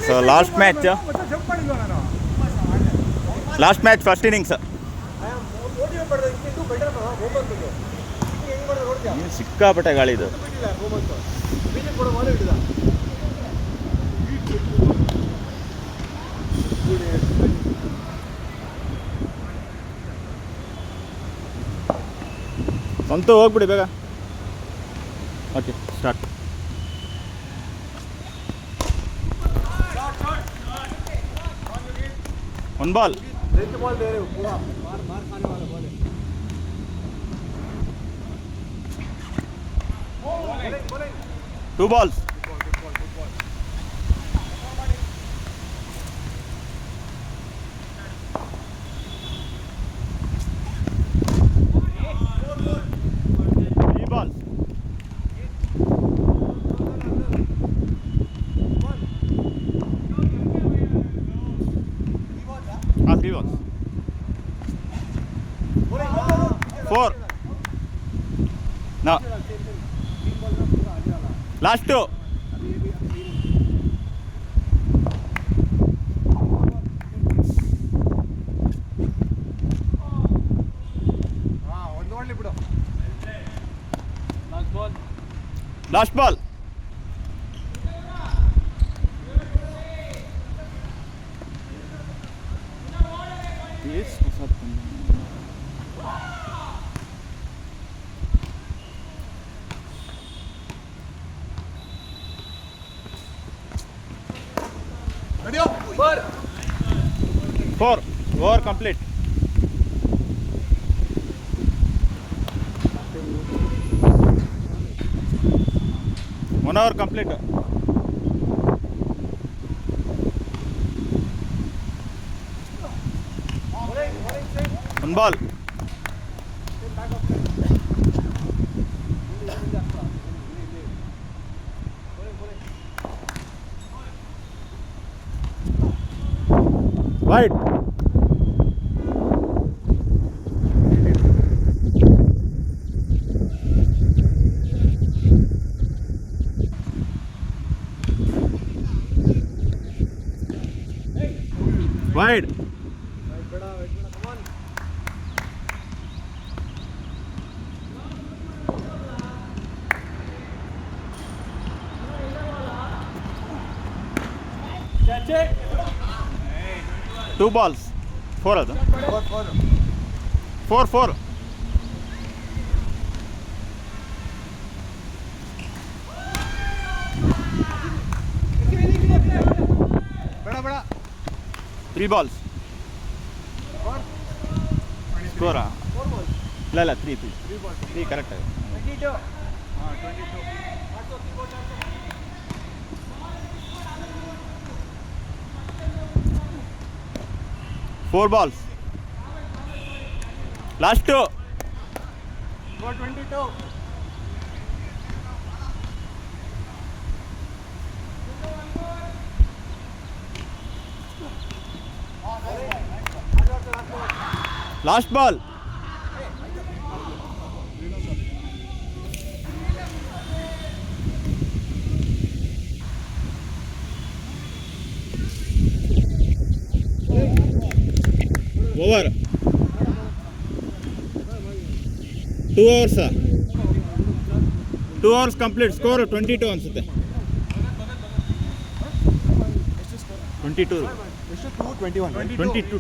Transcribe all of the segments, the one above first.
So last match first innings ಸಿಕ್ಕಾಪಟ್ಟೆ ಗಾಳಿ ಇದು. ಸ್ವಂತ ಹೋಗ್ಬಿಡಿ ಬೇಗ. Okay start. One ball. Two balls. Three balls. Three balls. Four. No last. Last ball. Four. Over complete. One hour complete. One ball. Wide. Wide. Come on. Two balls. Four ಅದು. Four. Three balls. Score. ಇಲ್ಲ 3 correct ಆಗಿದೆ. 22. 4 balls. Last two. 22. Last ball. Over. 2 hours. 2 hours complete. Score 22 ಅನ್ಸುತ್ತೆ. 22.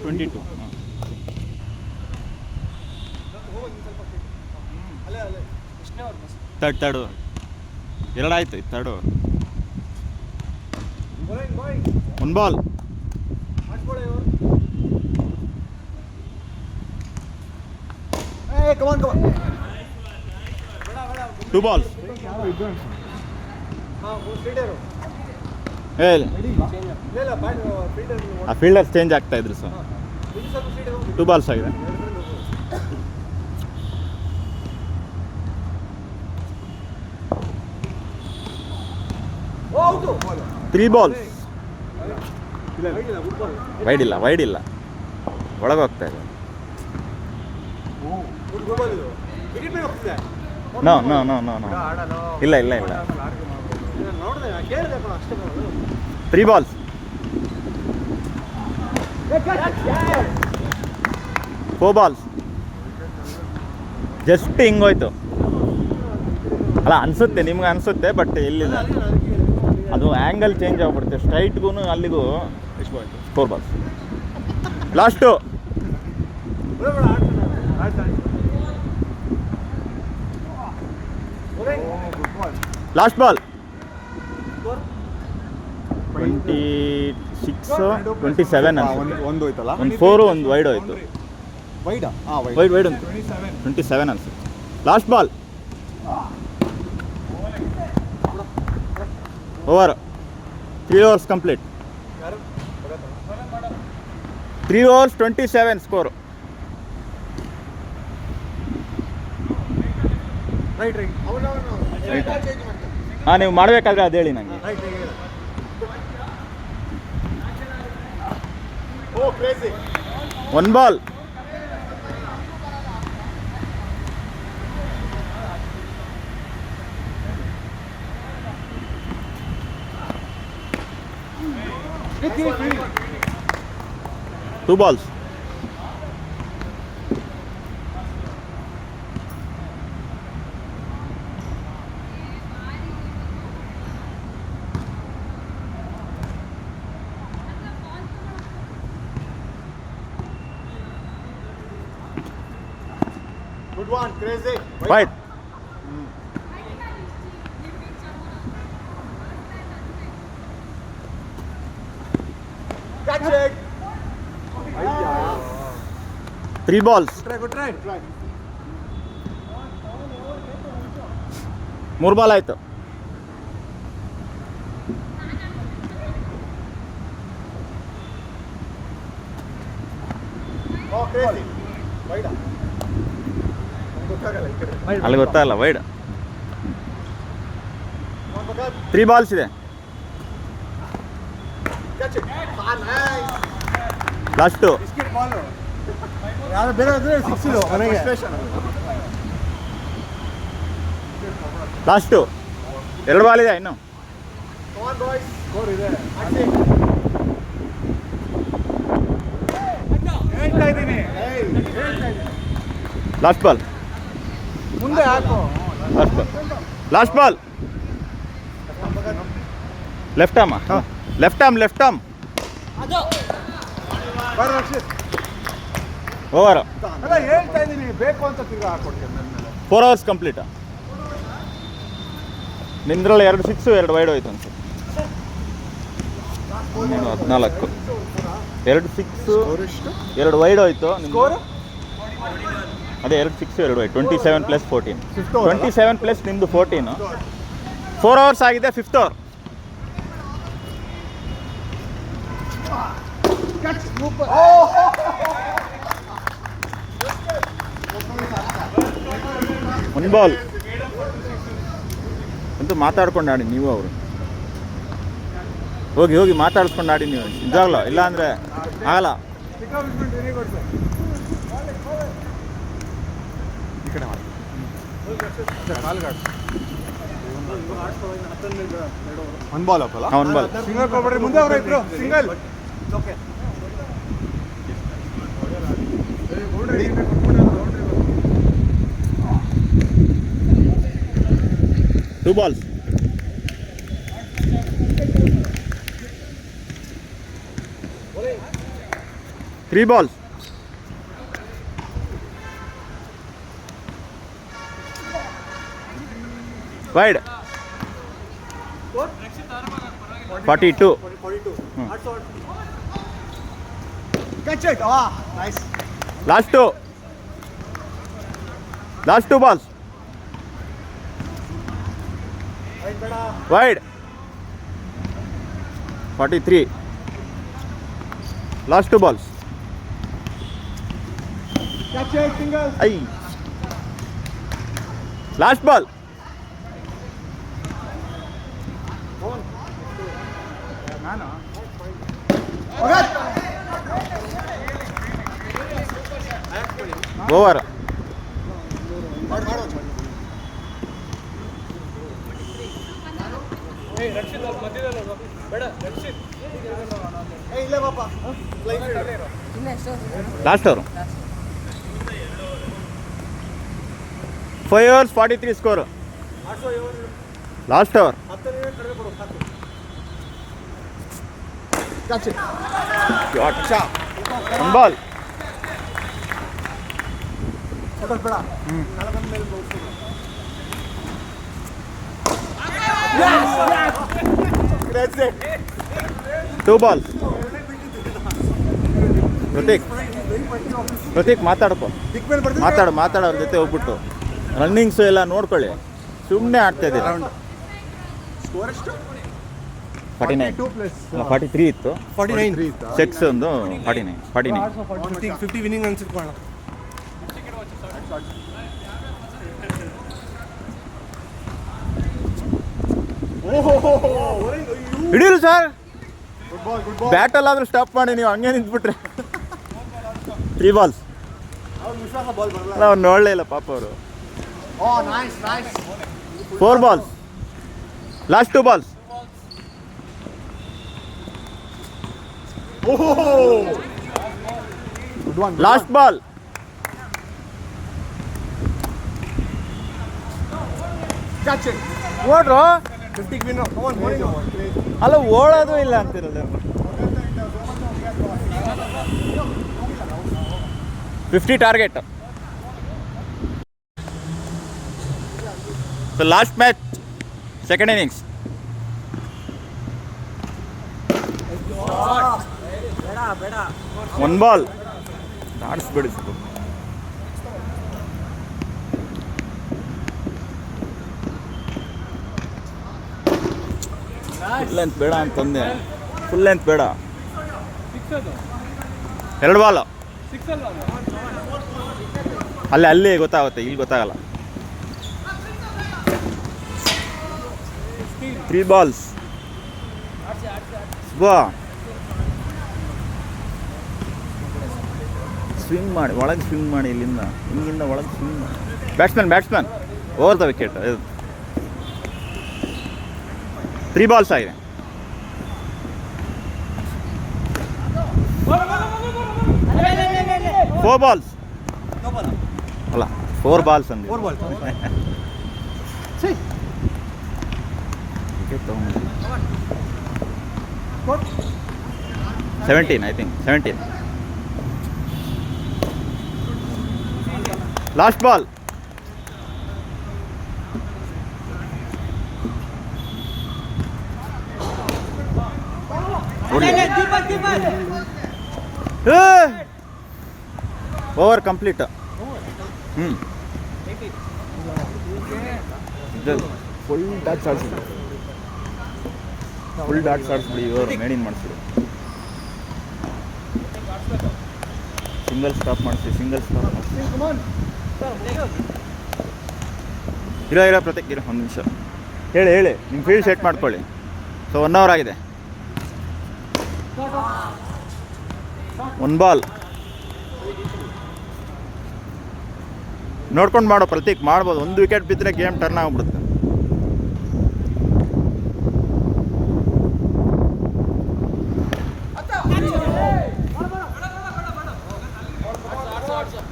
22. Third ಎರಡಾಯ್ತು. Third one ball. Two balls. ಆ fielders change ಆಗ್ತಾ ಇದ್ರು sir. 2 balls ಆಗಿದೆ. Three balls. Wide ಇಲ್ಲ ಒಳಗೆ ಹೋಗ್ತಾ ಇದೆ. ನೋ ಇಲ್ಲ 3 ಬಾಲ್ಸ್. Four balls. ಜಸ್ಟ್ ಹಿಂಗೋಯ್ತು ಅಲ್ಲ ಅನಿಸುತ್ತೆ, ನಿಮ್ಗೆ ಅನಿಸುತ್ತೆ, ಬಟ್ ಎಲ್ಲಿಲ್ಲ ಅದು ಆ್ಯಂಗಲ್ ಚೇಂಜ್ ಆಗ್ಬಿಡುತ್ತೆ. ಸ್ಟ್ರೈಟ್ಗೂ ಅಲ್ಲಿಗೂ 4 ಬಾಲ್ಸ್. Last last ball. 26-27 ಅನ್ಸುತ್ತೆ. ಒಂದು ಹೋಯ್ತಲ್ಲ, ಒಂದು 4 ಒಂದು ವೈಡ್ ಹೋಯ್ತು. ವೈಡಾ? ವೈಡ್ ಉಂಟು. 27 ಅನ್ಸುತ್ತೆ. Last ball. Over. 3 overs complete. 3 overs 27 score. ಹಾಂ, ನೀವು ಮಾಡಬೇಕಾದ್ರೆ ಅದು ಹೇಳಿ ನನಗೆ. One ball. Two balls. Good one, crazy. Wide. Catch it. 3 balls. Good try. 3 ball ಆಯಿತು. Oh, crazy. Wide. ಗೊತ್ತಾಗಲ್ಲ ಈ ಕಡೆ. ಅಲ್ಲಿ ಗೊತ್ತಾಗಲ್ಲ. ವೈಡ್. 3 ಬಾಲ್ಸ್ ಇದೆ. Catch it. Nice. Last. Biscuit ball. ಯಾರು ಬೇರೆ ಇದ್ರೆ 6 ಇದು ಮನೆಗೆ. ಲಾಸ್ಟು 2 ಬಾಲ್ ಇದೆ ಇನ್ನು. Come on boys. ಸ್ಕೋರ್ ಇದೆ. ಹೇಳ್ತಾ ಇದ್ದೀನಿ. Last ball. ಮುಂದೆ ಹಾಕು. Last ball. Left arm. Left arm. ಬರ ರಕ್ಷಿತ್. ಓವರ್. ಅಲ್ಲ ಹೇಳ್ತಾ ಇದ್ದೀನಿ, ಬೇಕು ಅಂತ ತಿರ್ಗಾ ಹಾಕೊಡ್ತೀನಿ ನನ್ನ ಮೇಲೆ. 4 hours ಕಂಪ್ಲೀಟ್. ನಿಂದ್ರಲ್ಲಿ 2 6 2 ವೈಡ್ ಹೋಯ್ತು ಅನ್ಸುತ್ತೆ. 14. 2 6 2 ವೈಡ್ ಹೋಯ್ತು. ಸ್ಕೋರ್ ಅದೇ 2 6 2 ವೈಡ್. 27 + 14. 27 + ನಿಮ್ಮದು 14. 4 hours ಆಗಿದೆ. 5th over. ಒಂದು ಬಾಲ್ ಅಂತೂ ಮಾತಾಡ್ಕೊಂಡು ಆಡಿ ನೀವು. ಅವರು ಹೋಗಿ ಮಾತಾಡ್ಸ್ಕೊಂಡು ಆಡಿ ನೀವು ನಿಜವಾಗ್ಲೂ, ಇಲ್ಲ ಅಂದರೆ ಆಗಲ್ಲ. ಒಂದು ಬಾಲ್ ಹಾಕಲ್ಲ. ಒಂದು ಬಾಲ್. ಸಿಂಗಲ್ ಕೊಡ್ಬೇಡ್ರಿ, ಮುಂದೆ ಅವ್ರ ಇದ್ರು single. Okay 2 balls. Three balls. Wide. 42. Catch it. Nice. Last two balls. Wide. 43. Last 2 balls. Catch it, single. Aye. Last ball. Over. Hey, Rakshit, ಇಲ್ಲೇ ಪಾಪ ಲಾಸ್ಟ್ ಅವರು 5 overs 43 score last over. One ball. ಬೇಡ 2 balls. Prateek ಮಾತಾಡ್ಕೊ, ಮಾತಾಡೋರ ಜೊತೆ ಹೋಗ್ಬಿಟ್ಟು runnings ಎಲ್ಲ ನೋಡ್ಕೊಳ್ಳಿ. ಸುಮ್ಮನೆ ಆಡ್ತಾ ಇದ್ದೀರಾ. 43 ಇತ್ತು, 49 6 ಒಂದು 49. 50 ವಿನ್ನಿಂಗ್ ಅನ್ಸಿಟ್ಕೊಳ್ಳೋಣ. ಹಿಡೀಲ್ ಸರ್, ಬ್ಯಾಟಲ್ಲಾದ್ರೂ ಸ್ಟಾಪ್ ಮಾಡಿ, ನೀವು ಹಂಗೆ ನಿಂತ್ಬಿಟ್ರೆ. 3 balls. ಅವ್ನು ನೋಡಲೇ ಇಲ್ಲ ಪಾಪ ಅವರು. 4 balls. Last 2 balls. Last ball. ಓಡ್ರು 50 ವಿನ್. ಅಲ್ಲ, ಓಡೋದು ಇಲ್ಲ ಅಂತಿರಲ್ಲ. 50 target. So last match, second innings. One ball. ಆಡಿಸ್ಬೇಡಿ ಸ್ವಲ್ಪ. ಫುಲ್ ಲೆಂತ್ ಬೇಡ ಅಂತಂದೆ. ಫುಲ್ ಲೆಂತ್ ಬೇಡ. 2 ಬಾಲ್. ಅಲ್ಲಿ ಗೊತ್ತಾಗುತ್ತೆ, ಇಲ್ಲಿ ಗೊತ್ತಾಗಲ್ಲ. 3 balls. ಬಾ, ಸ್ವಿಂಗ್ ಮಾಡಿ, ಒಳಗೆ ಸ್ವಿಂಗ್ ಮಾಡಿ, ಇಲ್ಲಿಂದ ಹಿಂಗಿಂದ ಒಳಗೆ ಸ್ವಿಂಗ್ ಮಾಡಿ. Batsman over the wicket. 3 balls ಆಗಿದೆ. ಫೋರ್ ಬಾಲ್ಸ್ ಅಲ್ಲ, 4 balls ಅಂದೆ. 4 ಬಾಲ್. ವಿಕೆಟ್ ತಗೊಂಡು 17, I think 17. Last ball. Over complete. Full dots ಆಡಿಸಿದ್ರು. ಫುಲ್ ಡಾಟ್ಸ್ ಆಡಿಸ್ಬಿಡಿ, ಇವರು ಮೇಡಿನ್ ಮಾಡಿಸಿದ್ರು. ಸಿಂಗಲ್ ಸ್ಟಾಪ್ ಮಾಡಿಸಿ. ಇರೋ ಪ್ರತೀಕ್, ಇರೋ ಒಂದು ನಿಮಿಷ. ಹೇಳಿ ನಿಮ್ಮ ಫೀಲ್ಡ್ ಸೆಟ್ ಮಾಡ್ಕೊಳ್ಳಿ. ಸೊ 1 hour ಆಗಿದೆ. 1 ball. ನೋಡ್ಕೊಂಡು ಮಾಡೋ ಪ್ರತೀಕ್, ಮಾಡ್ಬೋದು. 1 ವಿಕೆಟ್ ಬಿದ್ದರೆ ಗೇಮ್ ಟರ್ನ್ ಆಗಿಬಿಡುತ್ತೆ.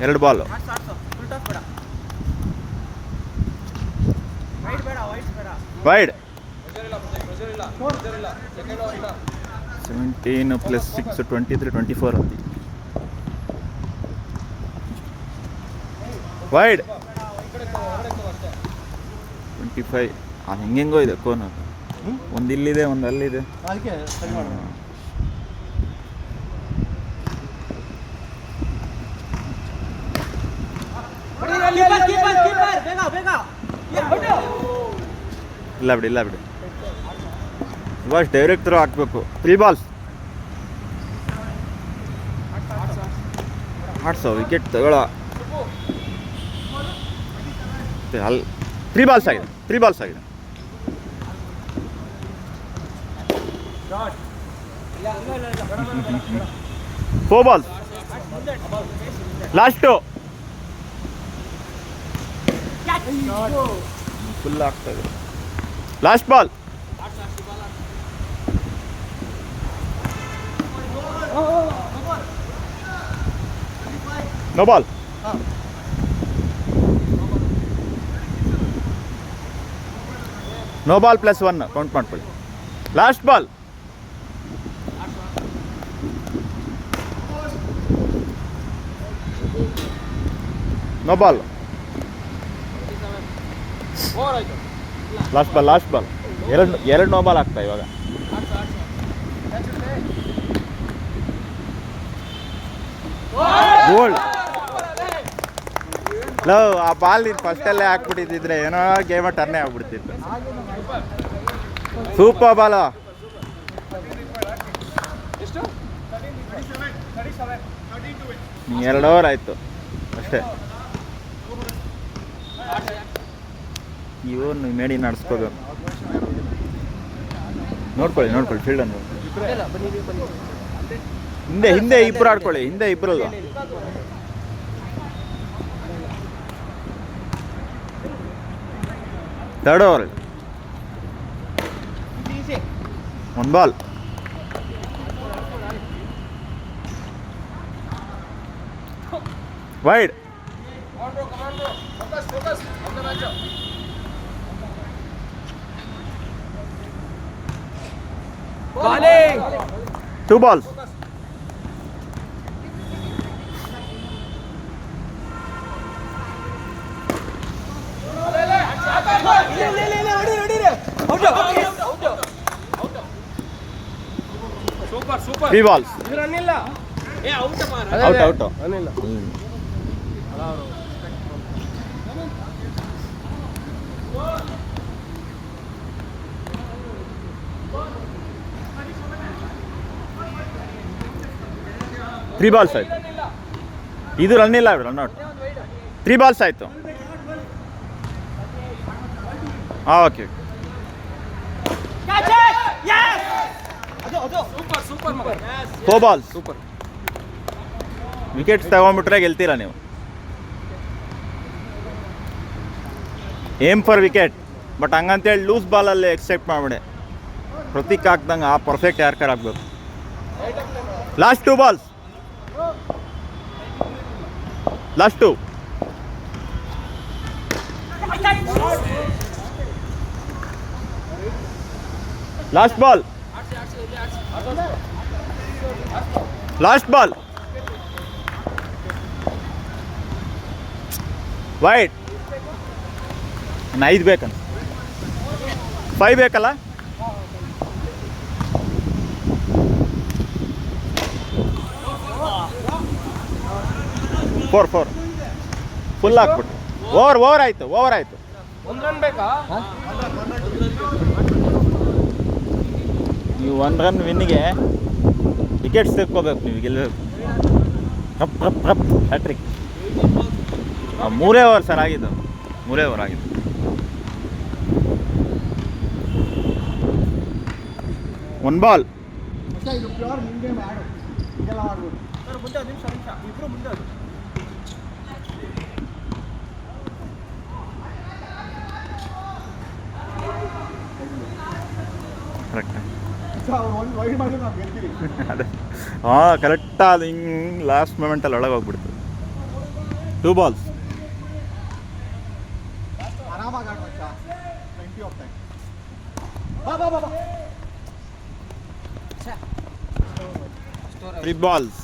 ಎರಡು ಬಾಲ್. ವೈಡ್. 17 + 6 23 24 ಅಂತಿ. ವೈಡ್ 25. ಅದು ಹೆಂಗೆಂಗೋ ಇದೆ ಕೋನು. ಒಂದು ಇಲ್ಲಿದೆ, ಒಂದು ಅಲ್ಲಿದೆ. ಅದಕ್ಕೆ ಸರಿ ಮಾಡೋಣ. ಇಲ್ಲ ಬಿಡಿ. ಸುಭಾಷ್ ಡೈರೆಕ್ಟ್ ಥ್ರೋ ಹಾಕಬೇಕು. 3 balls. ಆಡ್ಸೋ, ವಿಕೆಟ್ ತಗೊಳ್ಳೋ. ಅಲ್ಲಿ 3 balls ಆಗಿದೆ. 4 balls. ಲಾಸ್ಟು. ಫುಲ್ ಆಗ್ತಾ ಇದೆ. Last ball. No ball. ಹಾಂ ನೋ ಬಾಲ್ +1 ಕೌಂಟ್ ಮಾಡ್ಕೊಳ್ಳಿ. Last ball. No ball. Last ball. ಎರಡು ನೋ ಬಾಲ್ ಆಗ್ತಾ ಇವಾಗ. ಗೋಲ್. ಲವ್ ಆ ಬಾಲ್ ನೀನು ಫಸ್ಟಲ್ಲೇ ಹಾಕ್ಬಿಟ್ಟಿದ್ದಿದ್ರೆ ಏನೋ ಗೇಮ ಟರ್ನೇ ಆಗ್ಬಿಡ್ತಿತ್ತು. Super ball. ನೀನು 2 ಓವರ್ ಆಯಿತು ಅಷ್ಟೇ. ಇವನು ಮೇಡಿ ನಡೆಸ್ಕೋಬೇಕು. ನೋಡ್ಕೊಳ್ಳಿ ಫೀಲ್ಡನ್ನು. ಹಿಂದೆ ಇಬ್ಬರು ಆಡ್ಕೊಳ್ಳಿ. ಹಿಂದೆ ಇಬ್ಬರಲ್ಲ. Third over. 1 ball. Wide. Two balls. Super 3 balls. Out. ಅನಿಲ್ಲ 3 balls ಆಯಿತು. ಇದು ರನ್ ಇಲ್ಲ, ರನ್ಔಟ್. 3 balls ಆಯಿತು. ಹಾಂ okay. Super 4 balls. Super. Wickets ತಗೊಂಡ್ಬಿಟ್ರೆ ಗೆಲ್ತೀರಾ ನೀವು. Aim for wicket. ಬಟ್ ಹಂಗಂತೇಳಿ ಲೂಸ್ ಬಾಲಲ್ಲಿ ಎಕ್ಸೆಪ್ಟ್ ಮಾಡಿಬಿಡೆ. ಪ್ರತೀಕ್ ಹಾಕ್ದಂಗೆ ಆ ಪರ್ಫೆಕ್ಟ್ ಯಾರ್ಕರ್ ಆಗಬೇಕು. Last 2 balls. Last 2. Last ball. Last ball. Wide. 5 ಬೇಕಂತ. 5 ಬೇಕಲ್ಲ. ಫೋರ್ ಫುಲ್ ಹಾಕ್ಬಿಟ್ಟು. ಓವರ್ ಆಯಿತು. 1 ರನ್ ಬೇಕಾ? ನೀವು 1 run ವಿನ್ನಿಗೆ ವಿಕೆಟ್ಸ್ ತೆಕ್ಕೋಬೇಕು. ನೀವು ಗೆಲ್ಲಬೇಕು. ರಪ್ ಹ್ಯಾಟ್ರಿಕ್. 3 ಓವರ್ ಸರ್ ಆಗಿದ್ದು. 3 ಓವರ್ ಆಗಿದ್ದು. One ball. ಇದು ಪ್ಯೂರ್ ನಿಮಗೆ ಮಾಡು ಇದೆಲ್ಲ ಮಾಡ್ಬೋದು ಸರ್. ಮುಂದೆ ನಿಮಿಷ ಇಬ್ಬರು ಮುಂದೆ ಕರೆಕ್ಟ್. ಅವ್ರು ಒಂದು ವೈಡ್ ಮಾಡಿದ್ರೆ ನಾವು ಗೆಲ್ತೀವಿ. ಅದೇ ಹಾಂ ಕರೆಕ್ಟಾದ ಹಿಂಗೆ ಲಾಸ್ಟ್ ಮೂಮೆಂಟಲ್ಲಿ ಒಳಗೆ ಹೋಗ್ಬಿಡ್ತು. 2 balls. ಆರಾಮಾಗಿ ಆಡು ಮಚ್ಚ. 20 ಆಫ್ ಟೈಮ್. ಬಾ 3 balls.